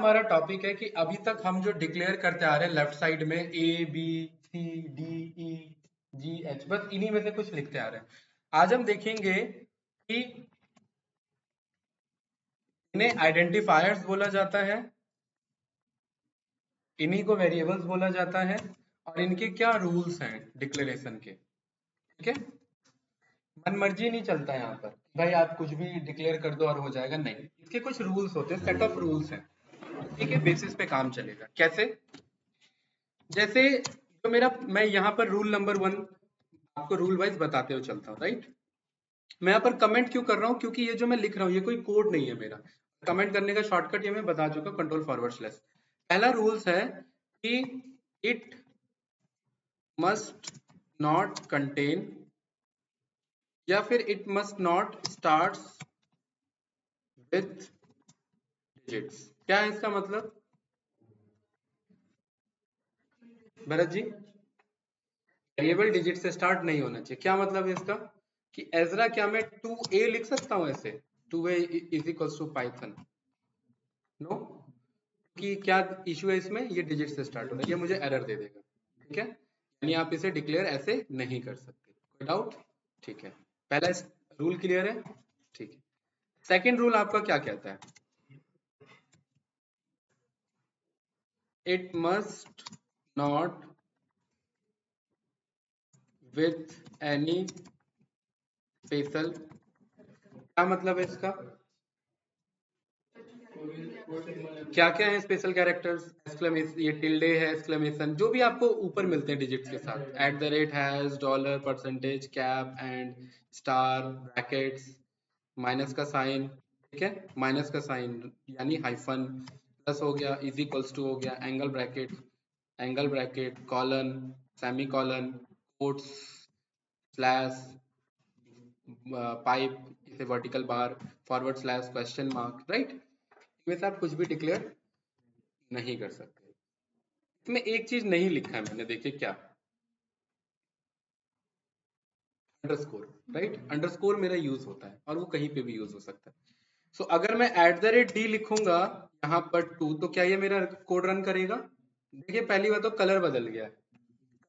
हमारा टॉपिक है कि अभी तक हम जो डिक्लेयर करते आ रहे हैं लेफ्ट साइड में A B C D E G H, बस इन्हीं में से कुछ लिखते आ रहे हैं। आज हम देखेंगे कि इन्हें आइडेंटिफायर्स बोला जाता है, इन्हीं को वेरिएबल्स बोला जाता है, और इनके क्या रूल्स हैं डिक्लेरेशन के। ठीक है, मन मर्जी नहीं चलता यहाँ पर भाई आप कुछ भी डिक्लेयर कर दो और हो जाएगा, नहीं, इसके कुछ रूल्स होते हैं, सेट ऑफ रूल्स हैं, उसी के बेसिस पे काम चलेगा। कैसे? जैसे जो मेरा, मैं यहाँ पर रूल नंबर 1 आपको रूल वाइज बताते हुए चलता हूँ, राइट। मैं यहाँ पर कमेंट क्यों कर रहा हूँ? क्योंकि ये जो मैं लिख रहा हूँ ये कोई कोड नहीं है मेरा। कमेंट करने का शॉर्टकट ये मैं बता चुका, कंट्रोल फॉरवर्ड स्लैश। पहला रूल्स है कि इट मस्ट नॉट कंटेन, या फिर it must not starts with digits. क्या है इसका मतलब भरत जी? वेरिएबल डिजिट से स्टार्ट नहीं होना चाहिए। क्या मतलब है इसका? कि एजरा क्या मैं 2a लिख सकता हूं ऐसे? 2a is equals to Python? No. कि क्या इशू है इसमें? ये डिजिट से स्टार्ट हो रहा है, ये मुझे एरर दे देगा। ठीक है, यानी आप इसे डिक्लेयर ऐसे नहीं कर सकते। कोई डाउट? ठीक है, पहला रूल क्लियर है। ठीक है, सेकेंड रूल आपका क्या कहता है? It must not with any special. क्या मतलब है इसका? क्या क्या है स्पेशल कैरेक्टर्स? एक्सक्लेमेशन, ये टिल्डे है, एक्सक्लेमेशन, जो भी आपको ऊपर मिलते हैं डिजिट्स के साथ, at the rate, has, dollar, percentage, cap and star, brackets, minus का साइन। ठीक है, माइनस का साइन यानी हाइफन, प्लस हो गया, इज इक्वल्स टू हो गया, angle bracket, colon, semicolon, quotes, slash, pipe, इसे vertical bar, forward slash, question mark, right. इसमें से आप कुछ भी डिक्लेयर नहीं कर सकते। इसमें एक चीज नहीं लिखा है मैंने, देखिए क्या, अंडरस्कोर, राइट। अंडरस्कोर मेरा यूज होता है और वो कहीं पे भी यूज हो सकता है। सो अगर मैं एट द रेट डी लिखूंगा यहाँ पर 2, तो क्या ये मेरा कोड रन करेगा? देखिए पहली बात तो कलर बदल गया है,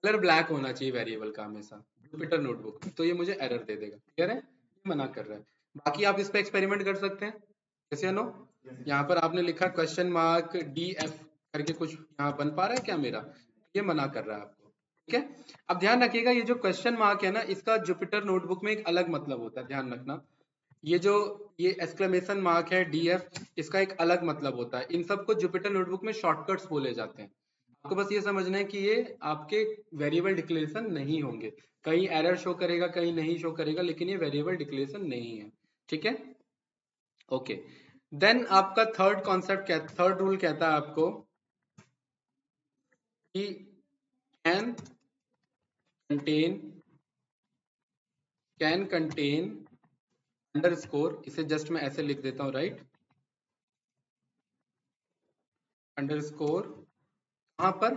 कलर ब्लैक होना चाहिए वेरिएबल का हमेशा जुपिटर नोटबुक में, तो ये मुझे एरर दे देगा। क्लियर है? ये मना कर रहा है। बाकी आप इस पे एक्सपेरिमेंट कर सकते हैं। कैसे? या नो? यहाँ पर आपने लिखा क्वेश्चन मार्क डी एफ करके, कुछ यहाँ बन पा रहा है क्या मेरा? ये मना कर रहा है आपको। ठीक है, अब ध्यान रखिएगा, ये जो क्वेश्चन मार्क है ना, इसका जुपिटर नोटबुक में एक अलग मतलब होता है, ध्यान रखना। ये जो, ये एक्सक्लेमेशन मार्क है डीएफ, इसका एक अलग मतलब होता है। इन सबको जुपिटर नोटबुक में शॉर्टकट्स बोले जाते हैं। आपको बस ये समझना है कि ये आपके वेरिएबल डिक्लेरेशन नहीं होंगे। कहीं एरर शो करेगा, कहीं नहीं शो करेगा, लेकिन ये वेरिएबल डिक्लेरेशन नहीं है। ठीक है, ओके। देन आपका थर्ड कॉन्सेप्ट क्या, थर्ड रूल कहता है आपको कि can contain, can contain underscore, इसे जस्ट मैं ऐसे लिख देता हूं, राइट, अंडरस्कोर कहां पर?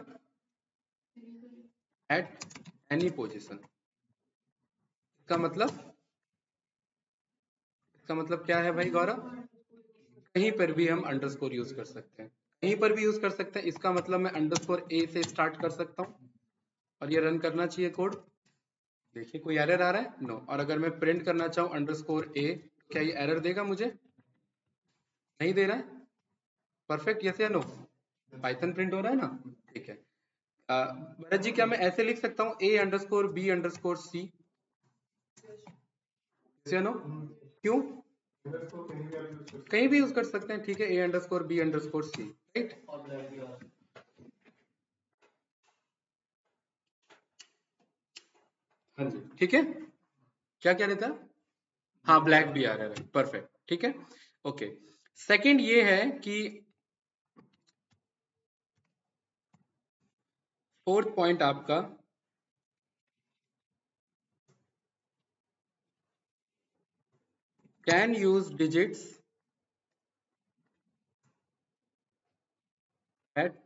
Eight any position. इसका मतलब क्या है भाई गौरव? कहीं पर भी हम अंडरस्कोर यूज कर सकते हैं, कहीं पर भी यूज कर सकते हैं। इसका मतलब मैं अंडरस्कोर ए से स्टार्ट कर सकता हूँ और ये रन करना चाहिए कोड। देखिए कोई एरर आ रहा है? नो। और अगर मैं प्रिंट करना चाहूँ अंडरस्कोर ए, क्या ये एरर देगा मुझे? नहीं दे रहा है। परफेक्ट, यस या नो? पाइथन प्रिंट हो रहा है ना? ठीक है। भरत जी क्या मैं ऐसे लिख सकता हूँ A underscore B underscore C? Yes या नो? क्यों? कहीं भी यूज कर सकते हैं, ठीक है, A underscore B underscore C, right. हाँ जी, ठीक है। क्या क्या रहता है? हाँ, ब्लैक भी आ रहा है, परफेक्ट, ठीक है, ओके। सेकंड ये है कि फोर्थ पॉइंट आपका, can use digits at,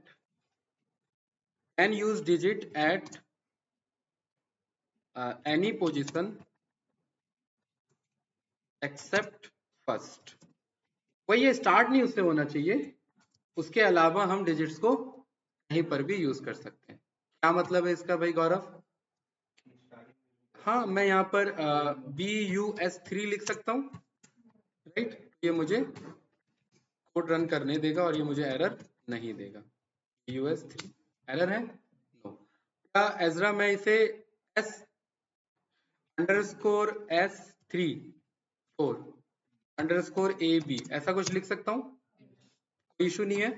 can use digit at any position except first. वही ये स्टार्ट नहीं उससे होना चाहिए, उसके अलावा हम डिजिट्स को कहीं पर भी यूज कर सकते हैं। क्या मतलब है इसका भाई गौरव? हाँ, मैं यहाँ पर BUS3 लिख सकता हूँ, राइट। ये मुझे कोड रन करने देगा और ये मुझे एरर नहीं देगा। BUS3 एरर है? नो। क्या एजरा मैं इसे S_S3 4_AB ऐसा कुछ लिख सकता हूँ? कोई इशू नहीं है।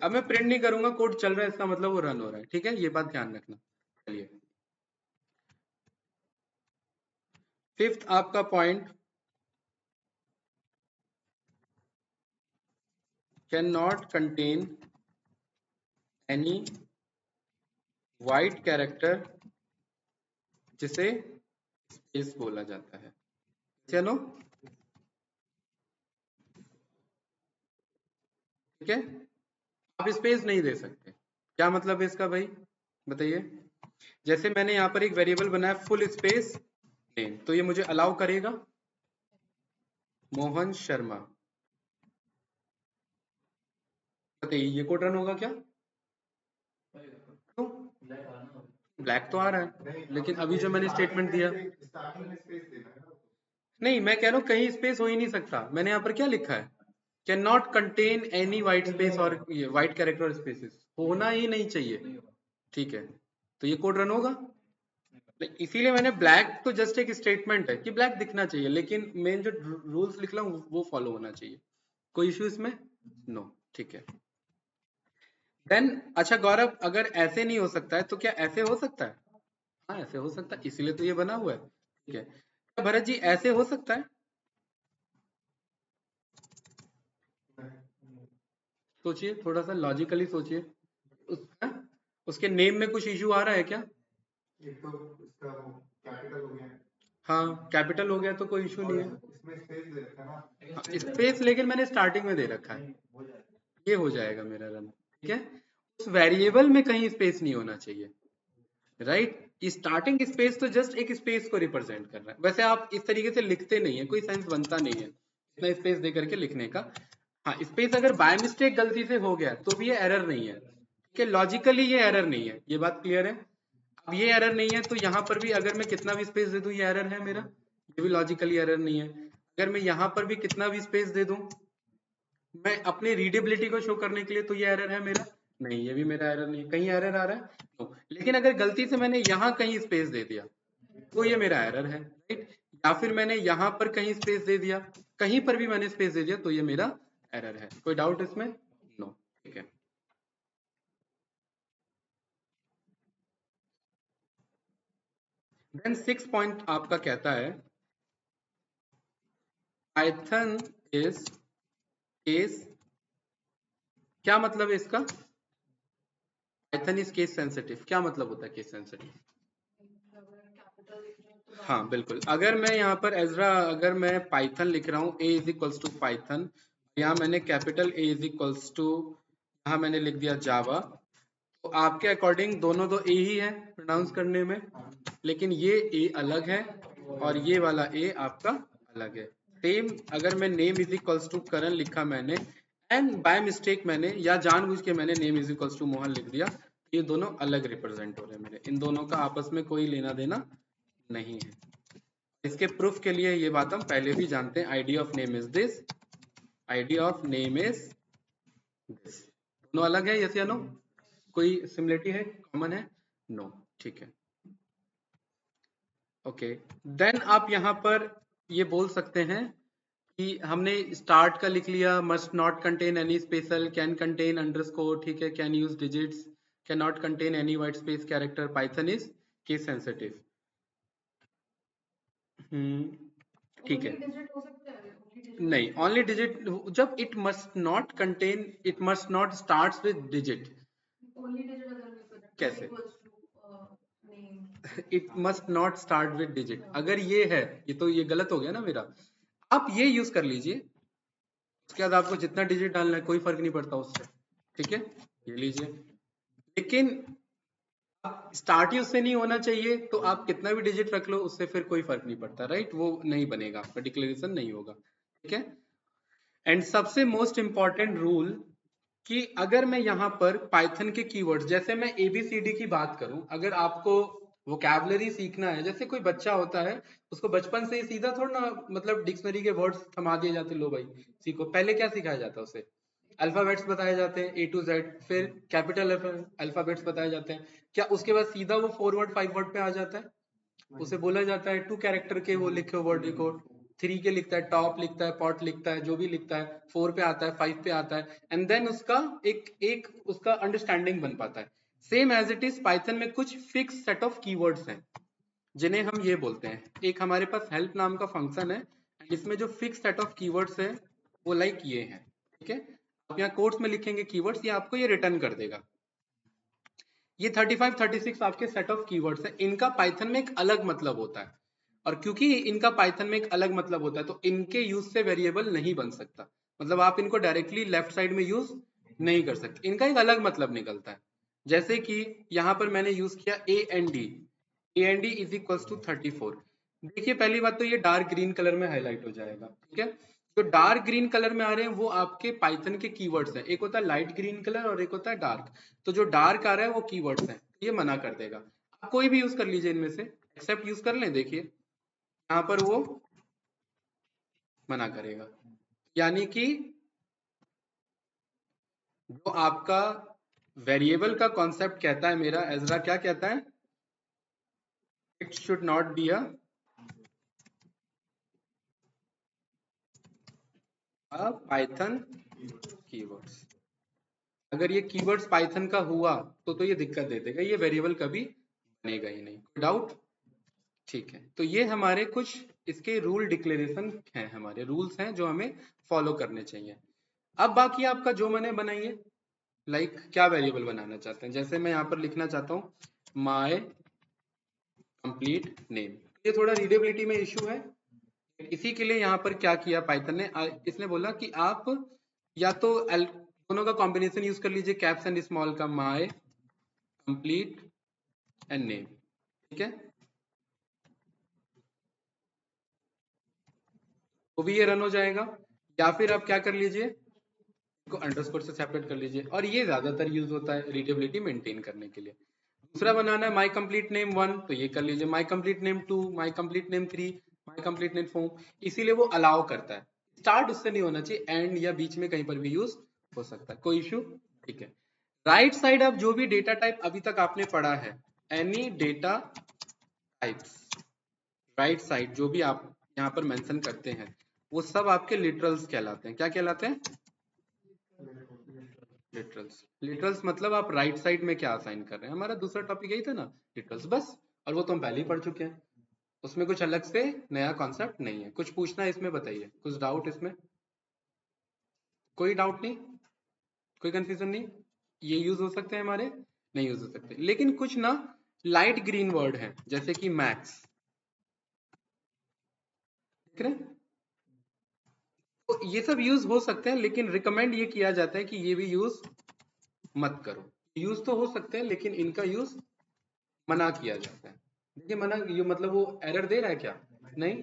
अब मैं प्रिंट नहीं करूंगा, कोड चल रहा है, इसका मतलब वो रन हो रहा है, ठीक है, ये बात ध्यान रखना। चलिए, फिफ्थ आपका point, can not contain any white character जिसे स्पेस बोला जाता है। चलो, ठीक है, आप स्पेस नहीं दे सकते। क्या मतलब है इसका भाई, बताइए। जैसे मैंने यहाँ पर एक वेरिएबल बनाया फुल स्पेस नेम, तो ये मुझे अलाउ करेगा मोहन शर्मा। बताइए ये कोड रन होगा क्या? क्यों? ब्लैक तो आ रहा है, लेकिन अभी जो मैंने स्टेटमेंट दिया, नहीं, मैं कह रहा हूँ कहीं स्पेस हो ही नहीं सकता। मैंने यहाँ पर क्या लिखा है, can not contain any white space और वाइट कैरेक्टर स्पेसेस, होना ही नहीं चाहिए, ठीक है। तो ये कोड रन होगा, इसीलिए मैंने ब्लैक तो जस्ट एक स्टेटमेंट है कि ब्लैक दिखना चाहिए, लेकिन मेन जो रूल्स लिख रहा हूँ वो फॉलो होना चाहिए। कोई इशू इसमें? नो, ठीक है। देन अच्छा गौरव, अगर ऐसे नहीं हो सकता है तो क्या ऐसे हो सकता है? हाँ, ऐसे हो सकता है, इसीलिए तो ये बना हुआ है, ठीक है। क्या भरत जी ऐसे हो सकता है? सोचिए, थोड़ा सा लॉजिकली सोचिए। हाँ? उसके नेम में कुछ इशू आ रहा है क्या? एक तो इसका वो कैपिटल हो गया। हाँ, कैपिटल हो गया तो कोई इशू नहीं है। इसमें स्पेस दे रखा है ना, स्पेस लेकिन मैंने स्टार्टिंग में दे रखा है, ये हो जाएगा मेरा रन, ठीक है। उस वेरिएबल में कहीं स्पेस नहीं होना चाहिए, राइट। स्टार्टिंग स्पेस तो जस्ट एक स्पेस को रिप्रेजेंट कर रहा है। वैसे आप इस तरीके से लिखते नहीं है, कोई सेंस बनता नहीं है इतना स्पेस दे करके लिखने का। हाँ, स्पेस अगर बाय मिस्टेक गलती से हो गया तो भी ये एरर नहीं है, ठीक है, लॉजिकली ये एरर नहीं है, ये बात क्लियर है। अब ये एरर नहीं है तो यहाँ पर भी अगर मैं कितना भी स्पेस दे दूं ये एरर है मेरा, ये भी लॉजिकली एरर नहीं है। अगर मैं यहाँ पर भी कितना भी स्पेस दे दूं मैं अपनी रीडेबिलिटी को शो करने के लिए, तो ये एरर है मेरा? नहीं, ये भी मेरा एरर नहीं है। कहीं एरर आ रहा है? तो लेकिन अगर गलती से मैंने यहाँ कहीं स्पेस दे दिया तो ये मेरा एरर है, राइट। या फिर मैंने यहाँ पर कहीं स्पेस दे दिया, कहीं पर भी मैंने स्पेस दे दिया तो ये मेरा एरर है। कोई डाउट इसमें? नो, ठीक है। देन 6 पॉइंट आपका कहता है पाइथन इज केस, क्या मतलब है इसका? पाइथन इज केस सेंसिटिव, क्या मतलब होता है केस सेंसिटिव? हाँ बिल्कुल, अगर मैं यहाँ पर एजरा, अगर मैं पाइथन लिख रहा हूँ A is equals to Python, यहाँ मैंने capital A is equals to, यहाँ मैंने लिख दिया जावा, तो आपके अकॉर्डिंग दोनों तो ए ही है प्रोनाउंस करने में, लेकिन ये ए अलग है और ये वाला ए आपका अलग है। सेम अगर मैं नेम इज इक्वल्स टू करण लिखा मैंने, एंड बाय मिस्टेक मैंने या जानबूझ के मैंने name is equals to Mohan लिख दिया, ये दोनों अलग रिप्रेजेंट हो रहे हैं मेरे, इन दोनों का आपस में कोई लेना देना नहीं है। इसके प्रूफ के लिए ये बात हम पहले भी जानते हैं, ID of name is this, ID of name is this, दोनों अलग है, यस या नो? कोई सिमिलरिटी है, कॉमन है? नो, ठीक है, ओके। देन आप यहाँ पर ये बोल सकते हैं कि हमने स्टार्ट का लिख लिया, must not contain any special, can contain underscore, ठीक है, can use digits, can not contain any white space character, Python is case sensitive. ठीक है, नहीं, ओनली डिजिट जब it must not contain, it must not starts with digit, कैसे? It must not start with digit, अगर ये है, ये तो ये गलत हो गया ना मेरा। आप ये यूज कर लीजिए, उसके बाद आपको जितना डिजिट डालना है कोई फर्क नहीं पड़ता उससे, ठीक है, ये लीजिए। लेकिन स्टार्ट ही उससे नहीं होना चाहिए, तो आप कितना भी डिजिट रख लो उससे फिर कोई फर्क नहीं पड़ता, राइट, वो नहीं बनेगा, आपका डिक्लेरेशन नहीं होगा, ठीक है। एंड सबसे मोस्ट इंपॉर्टेंट रूल कि अगर मैं यहाँ पर पाइथन के कीवर्ड्स, जैसे मैं एबीसीडी की बात करूं, अगर आपको वोकैबुलरी सीखना है, जैसे कोई बच्चा होता है उसको बचपन से ही सीधा थोड़ा ना मतलब डिक्शनरी के वर्ड्स थमा दिए जाते, लो भाई सीखो। पहले क्या सिखाया जाता है उसे? अल्फाबेट्स बताए जाते हैं A to Z, फिर कैपिटल अल्फाबेट्स बताए जाते हैं। क्या उसके बाद सीधा वो 4 वर्ड 5 वर्ड पे आ जाता है? उसे बोला जाता है 2 कैरेक्टर के वो लिखे वर्ड रिकॉर्ड, 3 के लिखता है, टॉप लिखता है, पॉट लिखता है, जो भी लिखता है, 4 पे आता है, 5 पे आता है, एंड देन उसका एक एक उसका अंडरस्टैंडिंग बन पाता है। Same as it is Python में कुछ फिक्स सेट ऑफ कीवर्ड्स हैं जिन्हें हम ये बोलते हैं। एक हमारे पास हेल्प नाम का फंक्शन है, इसमें जो फिक्स सेट ऑफ कीवर्ड्स है वो लाइक ये है, ठीक है। आप यहाँ कोट्स में लिखेंगे कीवर्ड्स, ये आपको ये रिटर्न कर देगा। ये 35 36 आपके सेट ऑफ कीवर्ड्स हैं, इनका पाइथन में एक अलग मतलब होता है, और क्योंकि इनका पाइथन में एक अलग मतलब होता है तो इनके यूज से वेरिएबल नहीं बन सकता। मतलब आप इनको डायरेक्टली लेफ्ट साइड में यूज नहीं कर सकते, इनका एक अलग मतलब निकलता है। जैसे कि यहाँ पर मैंने यूज किया A N D is equal to 34। देखिए पहली बात तो ये डार्क ग्रीन कलर में हाईलाइट हो जाएगा, ठीक है। जो डार्क ग्रीन कलर में आ रहे हैं वो आपके पाइथन के कीवर्ड्स हैं, एक होता है लाइट ग्रीन कलर और एक होता है डार्क। तो जो डार्क आ रहा है वो कीवर्ड्स हैं, ये मना कर देगा। आप कोई भी यूज कर लीजिए इनमें से, एक्सेप्ट यूज कर लें, देखिए यहाँ पर वो मना करेगा। यानी कि जो आपका वेरिएबल का कॉन्सेप्ट कहता है, मेरा एजरा क्या कहता है, it should not be a Python keywords. अगर ये कीवर्ड्स पाइथन का हुआ तो ये दिक्कत दे देगा, ये वेरिएबल कभी बनेगा ही नहीं। डाउट? ठीक है, तो ये हमारे कुछ इसके रूल डिक्लेरेशन हैं, हमारे रूल्स हैं जो हमें फॉलो करने चाहिए। अब बाकी आपका जो मैंने बनाइए, लाइक क्या वेरिएबल बनाना चाहते हैं, जैसे मैं यहाँ पर लिखना चाहता हूँ माय कंप्लीट नेम। ये थोड़ा रीडेबिलिटी में इशू है, इसी के लिए यहाँ पर क्या किया पाइथन ने, इसने बोला कि आप या तो दोनों का कॉम्बिनेशन यूज कर लीजिए, कैप्स एंड स्मॉल का, माय कंप्लीट एंड नेम, ठीक है। तो भी ये रन हो जाएगा, या फिर आप क्या कर लीजिए, को अंडरस्कोर से सेपरेट कर लीजिए, और ये ज्यादातर यूज होता है रीडेबिलिटी मेंटेन करने के लिए। दूसरा बनाना है माई कंप्लीट नेम 1, तो ये कर लीजिए, my complete name 2, my complete name 3, my complete name 4, इसीलिए वो अलाउ करता है। स्टार्ट उससे नहीं होना चाहिए, एंड या बीच में कहीं पर भी यूज हो सकता है, कोई इशू, ठीक है। राइट साइड अब जो भी डेटा टाइप अभी तक आपने पढ़ा है, any data types, right side जो भी आप यहाँ पर मेंशन करते हैं वो सब आपके लिटरल्स कहलाते हैं। क्या कहलाते हैं? लिटरल्स। लिटरल्स मतलब आप राइट साइड में क्या असाइन कर रहे हैं, हमारा दूसरा टॉपिक यही था ना, लिटरल्स, बस। और वो तो हम पहले ही पढ़ चुके हैं, उसमें कुछ अलग से नया कॉन्सेप्ट नहीं है। कुछ पूछना है इसमें, बताइए, कुछ डाउट इसमें? कोई डाउट नहीं, कोई कंफ्यूजन नहीं? ये यूज हो सकते हैं हमारे? नहीं यूज हो सकते, लेकिन कुछ ना लाइट ग्रीन वर्ड है, जैसे कि मैक्स, देख रहे हैं? तो ये सब यूज हो सकते हैं, लेकिन रिकमेंड ये किया जाता है कि ये भी यूज मत करो। यूज तो हो सकते हैं लेकिन इनका यूज मना किया जाता है। देखिए मना, ये मतलब वो एरर दे रहा है क्या? नहीं,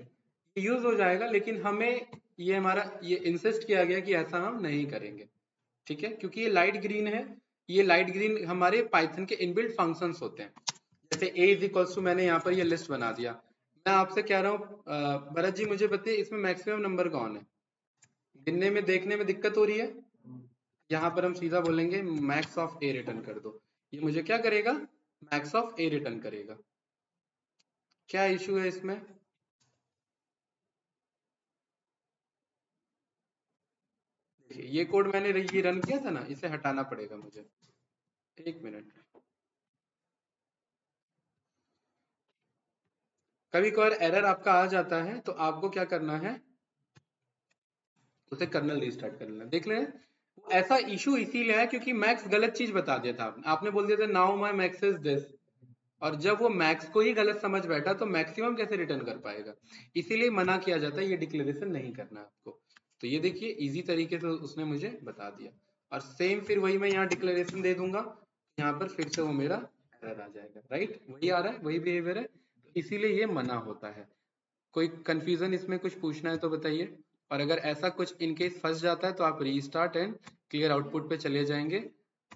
यूज हो जाएगा, लेकिन हमें ये हमारा ये इंसिस्ट किया गया कि ऐसा हम नहीं करेंगे, ठीक है, क्योंकि ये लाइट ग्रीन है। ये लाइट ग्रीन हमारे पाइथन के इनबिल्ट फंक्शंस होते हैं। जैसे a इज इक्वल्स टू, मैंने यहाँ पर ये लिस्ट बना दिया। मैं आपसे कह रहा हूँ भरत जी मुझे बताइए इसमें मैक्सिमम नंबर कौन है? गिनने में देखने में दिक्कत हो रही है? यहाँ पर हम सीधा बोलेंगे मैक्स ऑफ ए रिटर्न कर दो, ये मुझे क्या करेगा? मैक्स ऑफ ए रिटर्न करेगा। क्या इशू है इसमें? देखिए ये कोड मैंने ये रन किया था ना, इसे हटाना पड़ेगा मुझे, एक मिनट। कभी कभार एरर आपका आ जाता है तो आपको क्या करना है, उसे कर्नल रीस्टार्ट कर लेना। देख लें, ऐसा इशू इसीलिए है क्योंकि मैक्स गलत चीज बता दिया था आपने। आपने बोल दिया था now my max is this, और जब वो मैक्स को ही गलत समझ बैठा तो मैक्सिमम कैसे रिटर्न कर पाएगा? इसीलिए मना किया जाता है, ये डिक्लेरेशन नहीं करना आपको। तो ये देखिए इजी तरीके से उसने मुझे बता दिया, और सेम फिर वही मैं यहाँ डिक्लेरेशन दे दूंगा, यहाँ पर फिर से वो मेरा एरर आ जाएगा, राइट? वही आ रहा है, वही बिहेवियर है, इसीलिए ये मना होता है। कोई कंफ्यूजन इसमें कुछ पूछना है तो बताइए, और अगर ऐसा कुछ इनकेस फंस जाता है तो आप रीस्टार्ट एंड क्लियर आउटपुट पे चले जाएंगे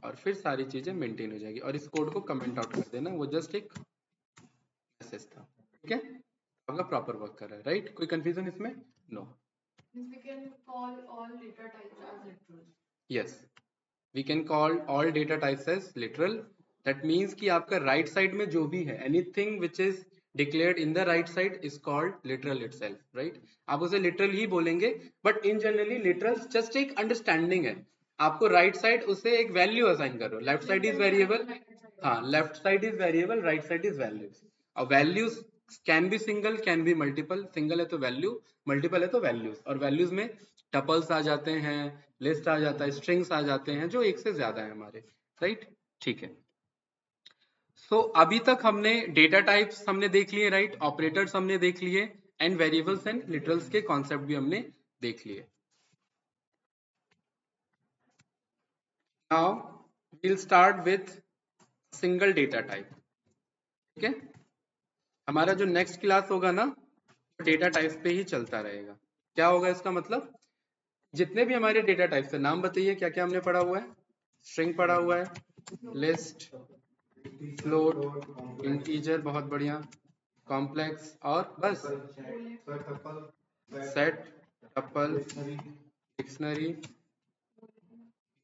और फिर सारी चीजें मेंटेन हो जाएगी। और इस कोड को कमेंट आउट कर देना, वो जस्ट एक मैसेज था, ठीक है। आपका प्रॉपर वर्क कर रहा है, राइट? कोई कंफ्यूजन इसमें? No. We can call all data types as literal. Yes, we can call all data types as literal. That means कि आपका राइट साइड में जो भी है, anything which is declared in the right side is called literal itself, right? आप उसे literal ही बोलेंगे, but in generally literal just एक अंडरस्टैंडिंग है। आपको राइट साइड उसे एक वैल्यू असाइन कर रहे हो, लेफ्ट साइड इज वेरिएबल, हाँ, left side is variable, right side is values. और values can be single, can be multiple. Single है तो वैल्यू, मल्टीपल है तो वैल्यूज। और वैल्यूज में टपल्स आ जाते हैं, लिस्ट आ जाता है, स्ट्रिंग्स आ जाते हैं, जो एक से ज्यादा है हमारे, राइट? ठीक है। सो अभी तक हमने डेटा टाइप्स हमने देख लिए, राइट? ऑपरेटर्स हमने देख लिए, एंड वेरिएबल्स एंड लिटरल्स के कॉन्सेप्ट भी हमने देख लिए। Now we'll start with single data type, ठीक है? हमारा जो नेक्स्ट क्लास होगा ना, डेटा टाइप्स पे ही चलता रहेगा। क्या होगा इसका मतलब? जितने भी हमारे डेटा टाइप्स है, नाम बताइए क्या क्या हमने पढ़ा हुआ है? स्ट्रिंग पढ़ा हुआ है, लिस्ट, फ्लोट, इंटीजर, बहुत बढ़िया, कॉम्प्लेक्स, और बस set, tuple, dictionary,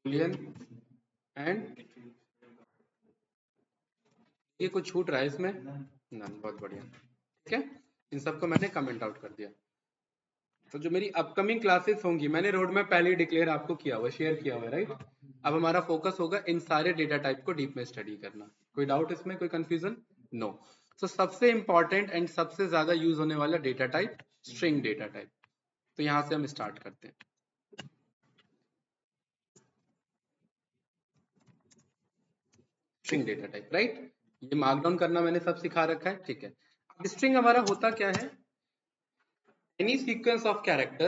Boolean and ये कुछ छूट रहा है इसमें? नन। बहुत बढ़िया, ठीक है। इन सबको मैंने कमेंट आउट कर दिया। तो जो मेरी अपकमिंग क्लासेस होंगी, मैंने रोड मैप पहले ही डिक्लेयर आपको किया हुआ, शेयर किया हुआ है, राइट? अब हमारा फोकस होगा इन सारे डेटा टाइप को डीप में स्टडी करना। कोई डाउट इसमें, कोई कंफ्यूजन? नो। तो सबसे इंपॉर्टेंट एंड सबसे ज्यादा यूज होने वाला data type string data type. तो यहां से हम स्टार्ट करते हैं। String data type, right? ये मार्कडाउन करना मैंने सब सिखा रखा है, ठीक है। अब स्ट्रिंग हमारा होता क्या है? Any sequence of character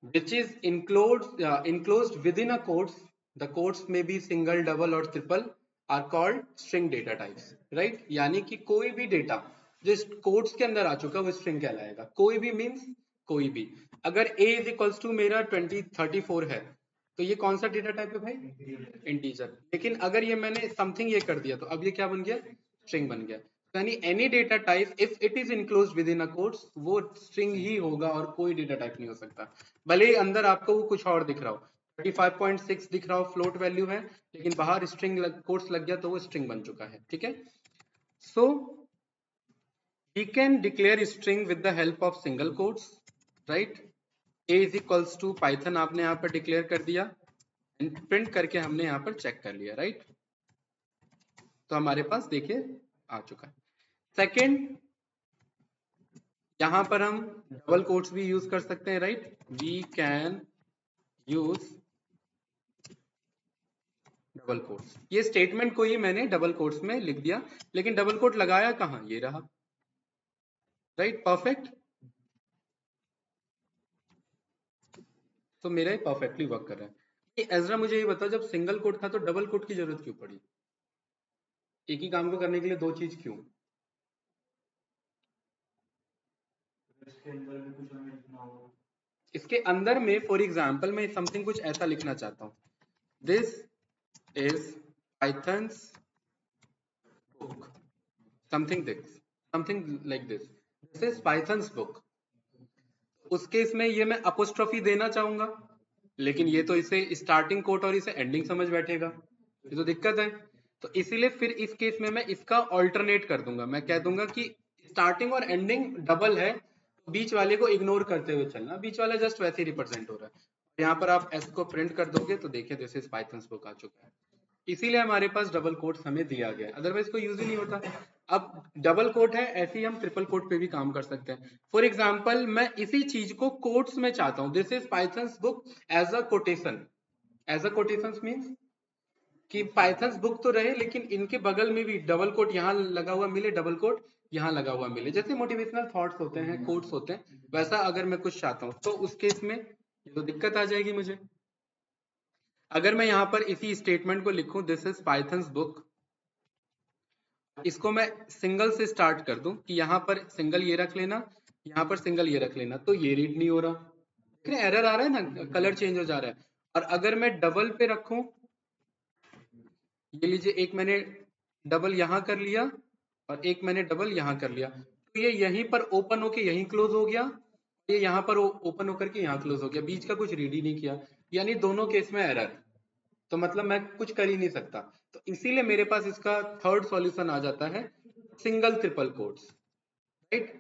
which is enclosed within a quotes, the quotes may be single, double or triple, are called string data types, right? यानी कि कोई भी डेटा जो कोट्स के अंदर आ चुका वो स्ट्रिंग कहलाएगा। कोई भी मीन्स कोई भी। अगर a इज इक्वल्स टू मेरा 34 है, तो ये कौन सा डेटा टाइप है भाई? इंटीजर। लेकिन अगर ये मैंने समथिंग ये कर दिया, तो अब ये क्या बन गया? स्ट्रिंग बन गया। यानी any data type if it is enclosed with in a quotes, वो स्ट्रिंग ही होगा और कोई डेटा टाइप नहीं हो सकता। भले ही अंदर आपको वो कुछ और दिख रहा हो, 35.6 दिख रहा हो, फ्लोट वैल्यू है, लेकिन बाहर स्ट्रिंग कोट्स लग गया तो वो स्ट्रिंग बन चुका है, ठीक है। So we can declare string with the help of single quotes, right? a is equals to Python आपने यहाँ पर डिक्लेयर कर दिया, एंड प्रिंट करके हमने यहाँ पर चेक कर लिया, राइट? तो हमारे पास देखिए आ चुका है। सेकेंड, यहां पर हम डबल कोट्स भी यूज कर सकते हैं, right? We can use double quotes. ये स्टेटमेंट को ही मैंने डबल कोट्स में लिख दिया, लेकिन डबल कोट लगाया कहां? ये रहा, राइट? परफेक्ट। तो मेरा ये परफेक्टली वर्क कर रहा है। एजरा मुझे ये बताओ, जब सिंगल कोट था तो डबल कोट की जरूरत क्यों पड़ी? एक ही काम को करने के लिए दो चीज क्यों? इसके अंदर में फॉर एग्जाम्पल मैं समथिंग कुछ ऐसा लिखना चाहता हूं, this is Python's book, something like this is Python's book। उस केस में ये मैं अपोस्ट्रोफी देना चाहूंगा, लेकिन ये तो इसे स्टार्टिंग कोट और इसे एंडिंग समझ बैठेगा, ये तो दिक्कत है। तो इसीलिए फिर इस केस में मैं इसका ऑल्टरनेट कर दूंगा, मैं कह दूंगा कि स्टार्टिंग और एंडिंग डबल है, तो बीच वाले को इग्नोर करते हुए चलना, बीच वाला जस्ट वैसे ही रिप्रेजेंट हो रहा है। यहाँ पर आप एस को प्रिंट कर दोगे तो देखिए दिस इज पाइथन्स बुक आ चुका है। इसीलिए हमारे पास डबल कोट्स हमें दिया गया, अदरवाइज कोई यूज ही नहीं होता। अब डबल कोट है, ऐसे ही हम ट्रिपल कोट पे भी काम कर सकते हैं। फॉर एग्जाम्पल मैं इसी चीज को कोट्स में चाहता हूं, this is Python's book as a quotation. As a quotation means कि पाइथन्स बुक तो रहे, लेकिन इनके बगल में भी डबल कोट यहाँ लगा हुआ मिले, डबल कोट यहाँ लगा हुआ मिले। जैसे मोटिवेशनल थॉट्स होते हैं, कोट्स होते हैं, वैसा अगर मैं कुछ चाहता हूँ तो उस केस में ये तो दिक्कत आ जाएगी मुझे। अगर मैं यहाँ पर इसी स्टेटमेंट को लिखूं, दिस इज पाइथन्स बुक, इसको मैं सिंगल से स्टार्ट कर दूं कि यहाँ पर सिंगल ये रख लेना, यहाँ पर सिंगल ये रख लेना, तो ये रीड नहीं हो रहा। एरर आ रहा है ना, कलर चेंज हो जा रहा है। और अगर मैं डबल पे रखूं, ये लीजिए, एक मैंने डबल यहां कर लिया और एक मैंने डबल यहां कर लिया, तो ये यहीं पर ओपन होके यहीं क्लोज हो गया, ये यहां पर ओपन होकर के यहां क्लोज हो गया, बीच का कुछ रीड ही नहीं किया, यानी दोनों केस में एरर। तो मतलब मैं कुछ कर ही नहीं सकता। तो इसीलिए मेरे पास इसका थर्ड सॉल्यूशन आ जाता है, सिंगल ट्रिपल कोट्स, राइट।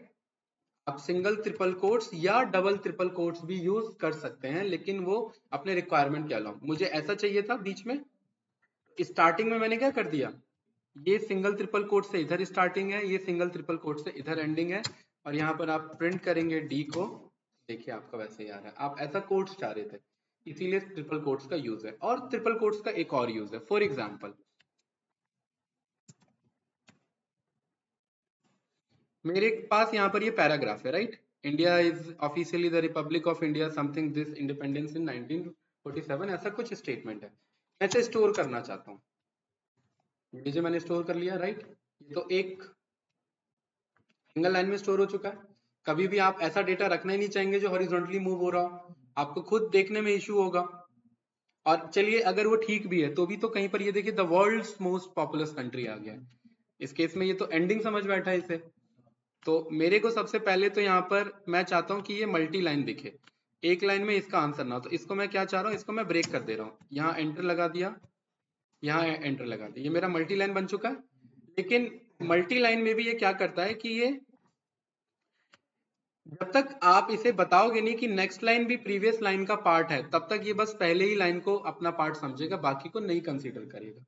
आप सिंगल ट्रिपल कोट्स या डबल ट्रिपल कोट्स भी यूज कर सकते हैं, लेकिन वो अपने रिक्वायरमेंट के अलावा। मुझे ऐसा चाहिए था बीच में, स्टार्टिंग में मैंने क्या कर दिया, ये सिंगल ट्रिपल कोट से इधर स्टार्टिंग है, ये सिंगल ट्रिपल कोट से इधर एंडिंग है, और यहाँ पर आप प्रिंट करेंगे डी को, देखिए आपका वैसे ही आ रहा है। आप ऐसा कोट्स चाह रहे थे, इसीलिए ट्रिपल कोट्स का यूज है। और ट्रिपल कोट्स का एक और यूज है, फॉर एग्जाम्पल मेरे पास यहाँ पर ये पैराग्राफ है, right. India is officially the Republic of India something this independence in 1947, ऐसा कुछ स्टेटमेंट है। मैं इसे स्टोर करना चाहता हूँ, लीजिए मैंने स्टोर कर लिया, राइट। ये तो एक सिंगल लाइन में स्टोर हो चुका है। कभी भी आप ऐसा डेटा रखना ही नहीं चाहेंगे जो हॉरिजॉन्टली मूव हो रहा हो, आपको खुद देखने में इश्यू होगा। और चलिए अगर वो ठीक भी है तो भी, तो कहीं पर ये देखिए the world's most populous country आ गया है, इस केस में ये तो एंडिंग समझ बैठा है इसे। तो मेरे को सबसे पहले तो यहाँ पर मैं चाहता हूँ कि ये मल्टी लाइन दिखे, एक लाइन में इसका आंसर ना हो, तो इसको मैं क्या चाह रहा हूँ, इसको मैं ब्रेक कर दे रहा हूँ, यहाँ एंटर लगा दिया, यहाँ एंटर लगा दिया, ये मेरा मल्टी लाइन बन चुका है। लेकिन मल्टी लाइन में भी ये क्या करता है कि ये, जब तक आप इसे बताओगे नहीं कि नेक्स्ट लाइन भी प्रीवियस लाइन का पार्ट है, तब तक ये बस पहले ही लाइन को अपना पार्ट समझेगा, बाकी को नहीं कंसीडर करेगा।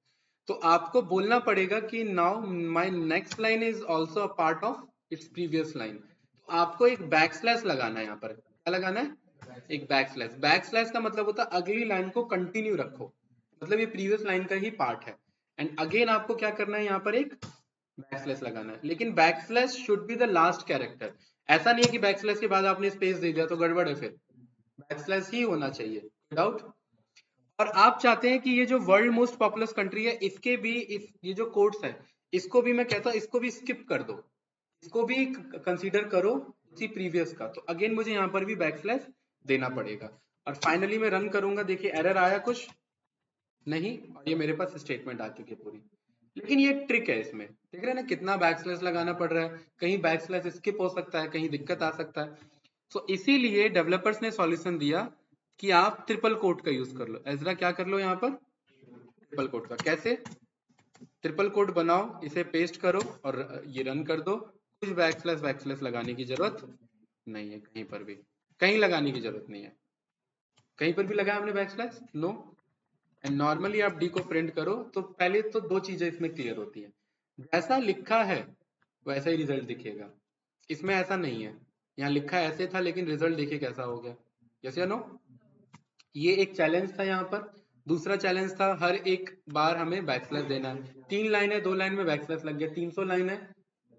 तो आपको बोलना पड़ेगा कि now my next line is also a part of its previous line. तो आपको एक बैक स्लैश लगाना है, यहाँ पर क्या लगाना है, एक बैक स्लैश। बैक स्लैश का मतलब होता है अगली लाइन को कंटिन्यू रखो, मतलब ये प्रीवियस लाइन का ही पार्ट है। एंड अगेन आपको क्या करना है, यहाँ पर एक बैक स्लैश लगाना है, लेकिन back slash should be the last character. ऐसा नहीं है कि बैक स्लैश के बाद आपने स्पेस दे दिया तो गड़बड़ है, फिर बैक स्लैश ही होना चाहिए, डाउट। और आप चाहते हैं कि ये जो वर्ल्ड मोस्ट पॉपुलस कंट्री है, इसके भी ये जो कोट्स है, इसको भी मैं कहता हूँ इसको भी स्किप कर दो, इसको भी कंसीडर करो उसी प्रीवियस का। तो अगेन मुझे यहाँ पर भी बैक स्लैश देना पड़ेगा। और फाइनली मैं रन करूंगा, देखिए एरर आया कुछ नहीं, और ये मेरे पास स्टेटमेंट आ चुकी है पूरी। लेकिन ये ट्रिक है इसमें, देख रहे हैं ना कितना बैकस्लैश लगाना पड़ रहा है, कहीं बैकस्लैश स्किप हो सकता है, कहीं दिक्कत आ सकता है। तो इसीलिए डेवलपर्स ने सॉल्यूशन दिया कि आप ट्रिपल कोट का यूज कर लो। एजरा क्या कर लो यहाँ पर, ट्रिपल कोट का। कैसे, ट्रिपल कोट बनाओ, इसे पेस्ट करो और ये रन कर दो। कुछ बैकस्लैश लगाने की जरूरत नहीं है, कहीं पर भी कहीं लगाने की जरूरत नहीं है। कहीं पर भी लगाया हमने बैकस्लैश, नो। एंड नॉर्मली आप डी को प्रिंट करो तो पहले तो दो चीजें इसमें क्लियर होती है, जैसा लिखा है वैसा ही रिजल्ट दिखेगा। इसमें ऐसा नहीं है, यहाँ लिखा ऐसे था लेकिन रिजल्ट देखिए कैसा हो गया, यस या नो। ये एक चैलेंज था यहाँ पर। दूसरा चैलेंज था हर एक बार हमें बैकस्लैश देना है। 3 लाइन है, 2 लाइन में बैकस्लैश लग गया, 300 लाइन है,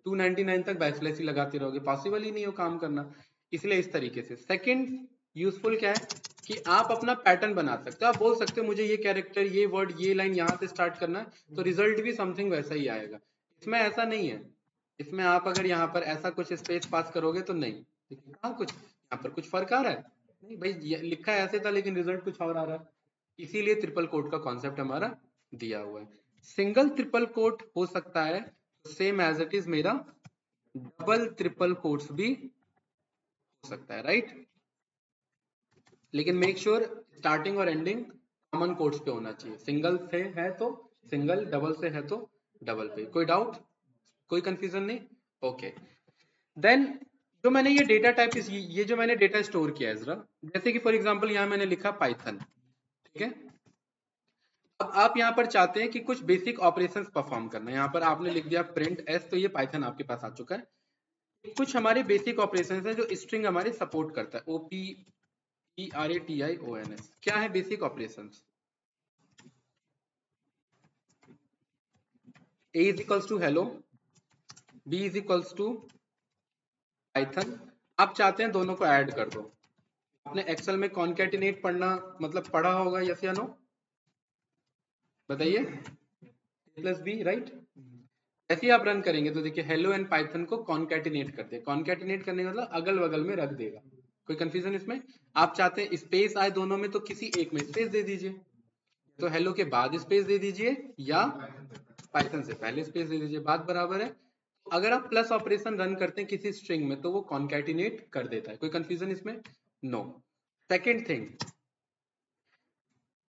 299 तक बैकस्लैश ही लगाते रहोगे, पॉसिबल ही नहीं हो काम करना। इसलिए इस तरीके से सेकंड यूजफुल क्या है कि आप अपना पैटर्न बना सकते हो। आप बोल सकते हो मुझे ये कैरेक्टर, ये वर्ड, ये लाइन यहाँ से स्टार्ट करना है, तो रिजल्ट भी समथिंग वैसा ही आएगा। इसमें ऐसा नहीं है, इसमें आप अगर यहाँ पर ऐसा कुछ स्पेस पास करोगे तो नहीं, कहाँ कुछ यहाँ पर कुछ फर्क आ रहा है, नहीं भाई, लिखा ऐसे था लेकिन रिजल्ट कुछ और आ रहा है। इसीलिए ट्रिपल कोट का कॉन्सेप्ट हमारा दिया हुआ है। सिंगल ट्रिपल कोट हो सकता है सेम एज इट इज मेरा डबल ट्रिपल कोट्स भी हो सकता है, राइट। लेकिन मेक श्योर स्टार्टिंग और एंडिंग कॉमन कोट्स पे होना चाहिए, सिंगल से है तो सिंगल, डबल से है तो डबल पे। कोई डाउट, कोई कंफ्यूजन नहीं, ओके। देन जो मैंने ये डेटा टाइप, ये जो मैंने डेटा स्टोर किया है जरा, जैसे कि फॉर एग्जांपल यहाँ मैंने लिखा पाइथन, ठीक है। अब आप यहाँ पर चाहते हैं कि कुछ बेसिक ऑपरेशंस परफॉर्म करना है, यहाँ पर आपने लिख दिया प्रिंट एस, तो ये पाइथन आपके पास आ चुका है। कुछ हमारे बेसिक ऑपरेशंस है जो स्ट्रिंग हमारे सपोर्ट करता है, OPERATIONS। क्या है basic operations, A is equals to hello, B is equals to Python. आप चाहते हैं दोनों को ऐड कर दो। आपने एक्सेल में कॉन्कैटिनेट पढ़ना मतलब पढ़ा होगा, यस या नो, बताइए, प्लस बी, राइट। ऐसे ही आप रन करेंगे तो देखिए हेलो एंड पाइथन को कॉन्कैटिनेट करते हैं। कॉन्कैटिनेट करने का मतलब अगल बगल में रख देगा, कोई कंफ्यूजन इसमें? आप चाहते हैं स्पेस आए दोनों में तो किसी एक में स्पेस दे दीजिए, तो हेलो के बाद स्पेस दे दीजिए या पाइथन से पहले स्पेस दे दीजिए, बात बराबर है। अगर आप प्लस ऑपरेशन रन करते हैं किसी स्ट्रिंग में तो वो कॉन्कैटिनेट कर देता है। कोई कंफ्यूजन इसमें? नो। सेकेंड थिंग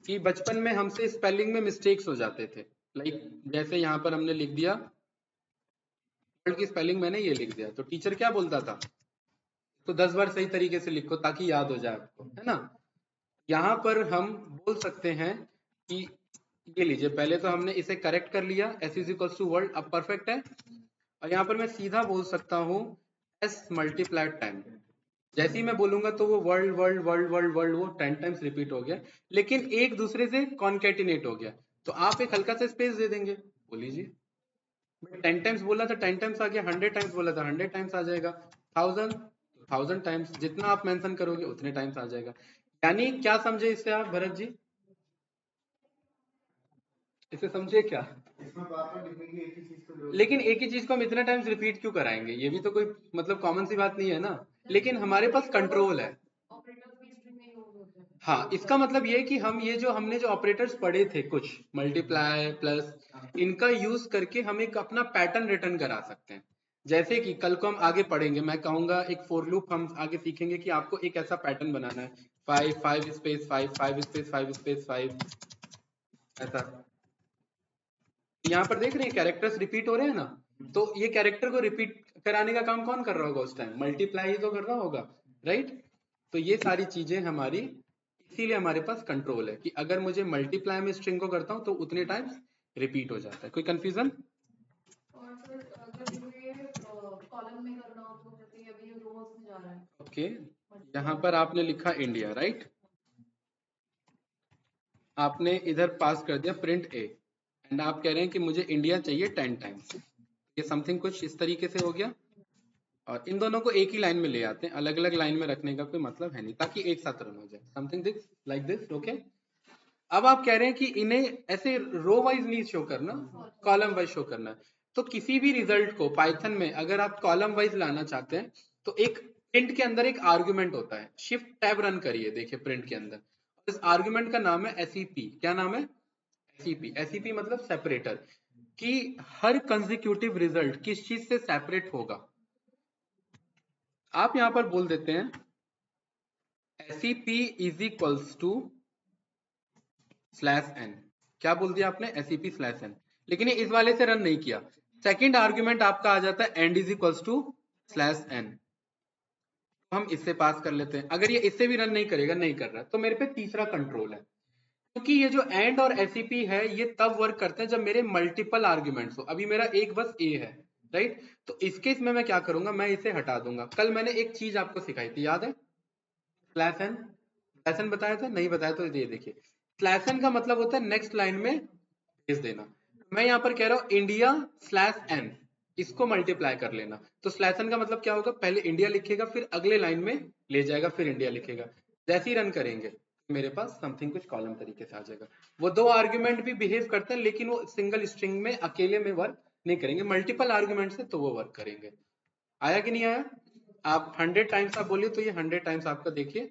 कि बचपन में हमसे स्पेलिंग में मिस्टेक्स हो जाते थे, लाइक जैसे यहाँ पर हमने लिख दिया वर्ड की स्पेलिंग मैंने ये लिख दिया, तो टीचर क्या बोलता था, तो 10 बार सही तरीके से लिखो ताकि याद हो जाए आपको, है ना। यहाँ पर हम बोल सकते हैं कि ये लीजिए, पहले तो हमने इसे करेक्ट कर लिया, S is equals to world, अब परफेक्ट है। और यहाँ पर मैं सीधा बोल सकता हूँ एस मल्टीप्लाइड टाइम, जैसे ही मैं बोलूंगा तो वो world world world world world वो 10 टाइम्स रिपीट हो गया, लेकिन एक दूसरे से कॉन्केटिनेट हो गया। तो आप एक हल्का सा स्पेस दे देंगे, बोल लीजिए 10 टाइम्स बोला था 10 टाइम्स आ गया, 100 टाइम्स बोला था 100 टाइम्स आ जाएगा, 1000 टाइम्स, जितना आप मेंशन करोगे उतने टाइम्स आ जाएगा। यानी क्या समझे इससे आप भरत जी, इसे समझे क्या? इसमें बार-बार लिखेंगे एक ही चीज को, लेकिन एक ही चीज को हम इतना टाइम्स रिपीट क्यों कराएंगे, ये भी तो कोई मतलब कॉमन सी बात नहीं है ना। लेकिन हमारे पास कंट्रोल है। ऑपरेटर्स भी स्ट्रिंग में यूज होते हैं। हाँ, इसका मतलब ये है कि हम ये जो हमने जो ऑपरेटर्स पढ़े थे कुछ मल्टीप्लाई प्लस, इनका यूज करके हम एक अपना पैटर्न रिटर्न करा सकते हैं। जैसे कि कल को हम आगे पढ़ेंगे, मैं कहूंगा एक फॉर लूप हम आगे सीखेंगे कि आपको एक ऐसा पैटर्न बनाना है, 5 5 स्पेस 5 5 स्पेस 5 स्पेस 5 ऐसा। यहाँ पर देख रहे हैं कैरेक्टर्स रिपीट हो रहे हैं ना, तो ये कैरेक्टर को रिपीट कराने का काम कौन कर रहा होगा उस टाइम, मल्टीप्लाई ही तो कर रहा होगा, राइट। तो ये सारी चीजें हमारी, इसीलिए हमारे पास कंट्रोल है कि अगर मुझे मल्टीप्लाई में स्ट्रिंग को करता हूँ तो उतने टाइम्स रिपीट हो जाता है। कोई कंफ्यूजन? और फिर अगर मुझे कॉलम में करना हो तो जैसे अभी ये रोज में जा रहा है। ओके, यहाँ पर आपने लिखा इंडिया, राइट, आपने इधर पास कर दिया प्रिंट ए, एंड आप कह रहे हैं कि मुझे इंडिया चाहिए 10 टाइम्स, ये समथिंग कुछ इस तरीके से हो गया। और इन दोनों को एक ही लाइन में ले आते हैं, अलग अलग लाइन में रखने का कोई मतलब है नहीं, ताकि एक साथ रन हो जाए, something this like this, okay. अब आप कह रहे हैं कि इन्हें ऐसे रो वाइज नहीं शो करना, कॉलम वाइज शो करना है। तो किसी भी रिजल्ट को पाइथन में अगर आप कॉलम वाइज लाना चाहते हैं तो एक प्रिंट के अंदर एक आर्गुमेंट होता है, शिफ्ट टैब रन करिए, देखिए प्रिंट के अंदर इस आर्गुमेंट का नाम है एसईपी। क्या नाम है? एसईपी। एसईपी मतलब सेपरेटर, कि हर कंसेक्यूटिव रिजल्ट किस चीज से सेपरेट होगा। आप यहां पर बोल देते हैं SEP is equals to slash N. क्या बोल दिया आपने? SEP स्लैश एन, लेकिन ये इस वाले से रन नहीं किया। सेकंड आर्गुमेंट आपका आ जाता है end is equals to slash N, हम इससे पास कर लेते हैं। अगर ये इससे भी रन नहीं करेगा, नहीं कर रहा, तो मेरे पे तीसरा कंट्रोल है, क्योंकि ये जो एंड और SEP है ये तब वर्क करते हैं जब मेरे मल्टीपल आर्ग्यूमेंट्स हो। अभी मेरा एक बस ए है, राइट, तो इस केस में मैं क्या करूंगा, मैं इसे हटा दूंगा। कल मैंने एक चीज आपको सिखाई थी, याद है? स्लैश एन, स्लैश एन बताया था, नहीं बताया तो ये देखिए, स्लैश एन का मतलब होता है नेक्स्ट लाइन में भेज देना। मैं यहाँ पर कह रहा हूँ इंडिया स्लैश एन, इसको मल्टीप्लाई कर लेना। तो स्लैश एन का मतलब क्या होगा, पहले इंडिया लिखेगा फिर अगले लाइन में ले जाएगा फिर इंडिया लिखेगा। जैसे ही रन करेंगे मेरे पास समथिंग कुछ कॉलम तरीके से आ जाएगा। वो दो आर्ग्यूमेंट भी बिहेव करते हैं लेकिन वो सिंगल स्ट्रिंग में अकेले में वर्क नहीं करेंगे, मल्टीपल आर्ग्यूमेंट से तो वो वर्क करेंगे। आया कि नहीं आया? आप 100 टाइम्स आप बोलिए तो ये 100 टाइम्स आपका देखिए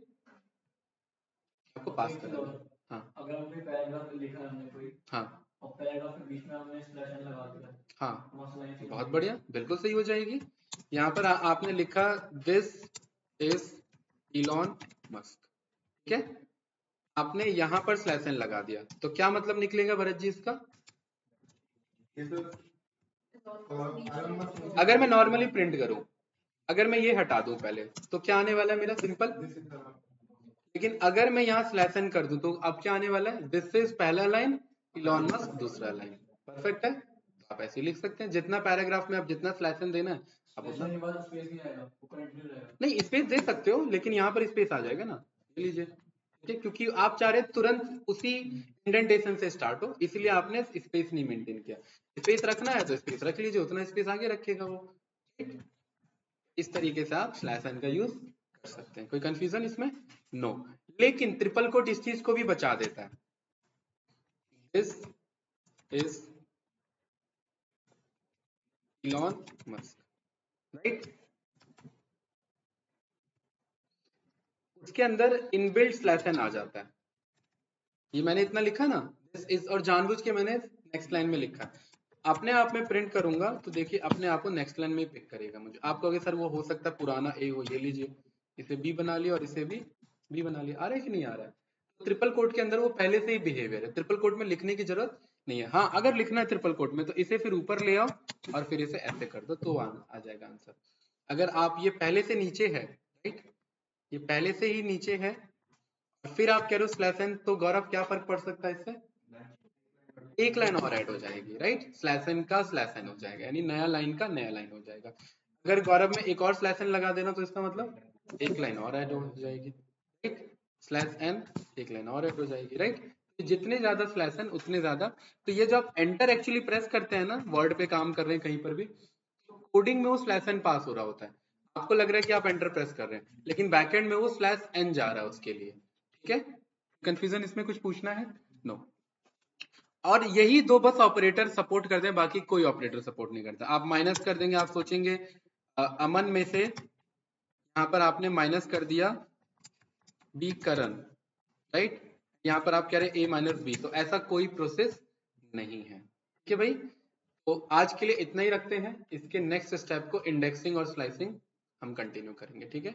आपको पास करेगा। हाँ अगर हमने पैराग्राफ लिखा है हमने कोई, हाँ और पैराग्राफ के बीच में हमने स्लैश एन लगा दिया, हाँ, मसला ही बहुत बढ़िया, बिल्कुल सही हो जाएगी। यहाँ पर आपने लिखा दिस इज इलॉन मस्क, ठीक है, आपने यहाँ पर स्लैश एन लगा दिया, तो क्या मतलब निकलेगा भरत जी इसका? अगर मैं नॉर्मली प्रिंट करूं, अगर मैं ये हटा दूं पहले, तो क्या आने वाला है मेरा? सिंपल। लेकिन अगर मैं यहाँ स्लैश एन कर दूं तो अब क्या आने वाला है? दिस इज पहला लाइन, इलॉन मस्क दूसरा लाइन। परफेक्ट है, तो आप ऐसे लिख सकते हैं। जितना पैराग्राफ में आप जितना स्लैश एन देना है आप उतना, के बाद स्पेस नहीं आएगा, वो कंटिन्यू रहेगा। नहीं स्पेस दे सकते हो लेकिन यहाँ पर स्पेस आ जाएगा ना, ले लीजिए, ठीक है, क्योंकि आप चाह रहे तुरंत उसी इंडेंटेशन से स्टार्ट हो, इसलिए आपने स्पेस नहीं मेंटेन किया। स्पेस रखना है तो स्पेस रख लीजिए, उतना स्पेस आगे रखेगा वो, ठीक? इस तरीके से आप स्लैश एन का यूज कर सकते हैं। कोई कंफ्यूजन इसमें? नो। लेकिन ट्रिपल कोट इस चीज को भी बचा देता है, this is Elon Musk, right. उसके अंदर इनबिल्ट स्लैश एन आ जाता है। ये मैंने इतना लिखा ना, दिस इज, और जानबूझ के मैंने नेक्स्ट लाइन में लिखा है। अपने आप में प्रिंट करूंगा तो देखिए अपने आप को नेक्स्ट लाइन में पिक करेगा मुझे। आप कहोगे सर वो हो सकता है पुराना ए हो, ये लीजिए, इसे बी बना लिया और इसे भी बी बना लिया। आ रहा है कि नहीं आ रहा है? तो ट्रिपल कोट के अंदर वो पहले से ही बिहेवियर है, ट्रिपल कोट में लिखने की जरूरत नहीं है। हाँ, अगर लिखना है ट्रिपल कोट में तो इसे फिर ऊपर ले आओ और फिर इसे ऐसे कर दो तो आ जाएगा आंसर। अगर आप ये पहले से नीचे है, राइट, ये पहले से ही नीचे है, फिर आप कह रहे हो स्लैश एन, तो गौरव क्या फर्क पड़ सकता है इससे? एक लाइन और ऐड हो जाएगी, राइट, स्लैश एन का स्लैश एन हो जाएगा, यानी नया लाइन का नया लाइन हो जाएगा। अगर गौरव में एक और स्लैश एन लगा देना तो इसका मतलब एक लाइन और ऐड हो जाएगी, राइट, स्लैश एन एक लाइन और ऐड हो जाएगी, राइट। जितने ज्यादा स्लैश एन उतने ज्यादा। तो ये जो आप एंटर एक्चुअली प्रेस करते हैं ना, वर्ड पे काम कर रहे हैं कहीं पर भी, कोडिंग में वो स्लैश एन पास हो रहा होता है, आपको लग रहा है कि आप एंटर प्रेस कर रहे हैं, लेकिन बैकएंड में वो स्लैश एन जा रहा है उसके लिए, ठीक है। कंफ्यूजन इसमें कुछ पूछना है? नो। और यही दो बस ऑपरेटर सपोर्ट करते हैं, बाकी कोई ऑपरेटर सपोर्ट नहीं करता। आप माइनस कर देंगे, आप सोचेंगे अमन में से यहाँ पर आपने माइनस कर दिया बी करण, राइट, यहाँ पर आप कह रहे हैं ए माइनस बी, तो ऐसा कोई प्रोसेस नहीं है, ठीक है भाई। तो आज के लिए इतना ही रखते हैं, इसके नेक्स्ट स्टेप को इंडेक्सिंग और स्लाइसिंग हम कंटिन्यू करेंगे, ठीक है।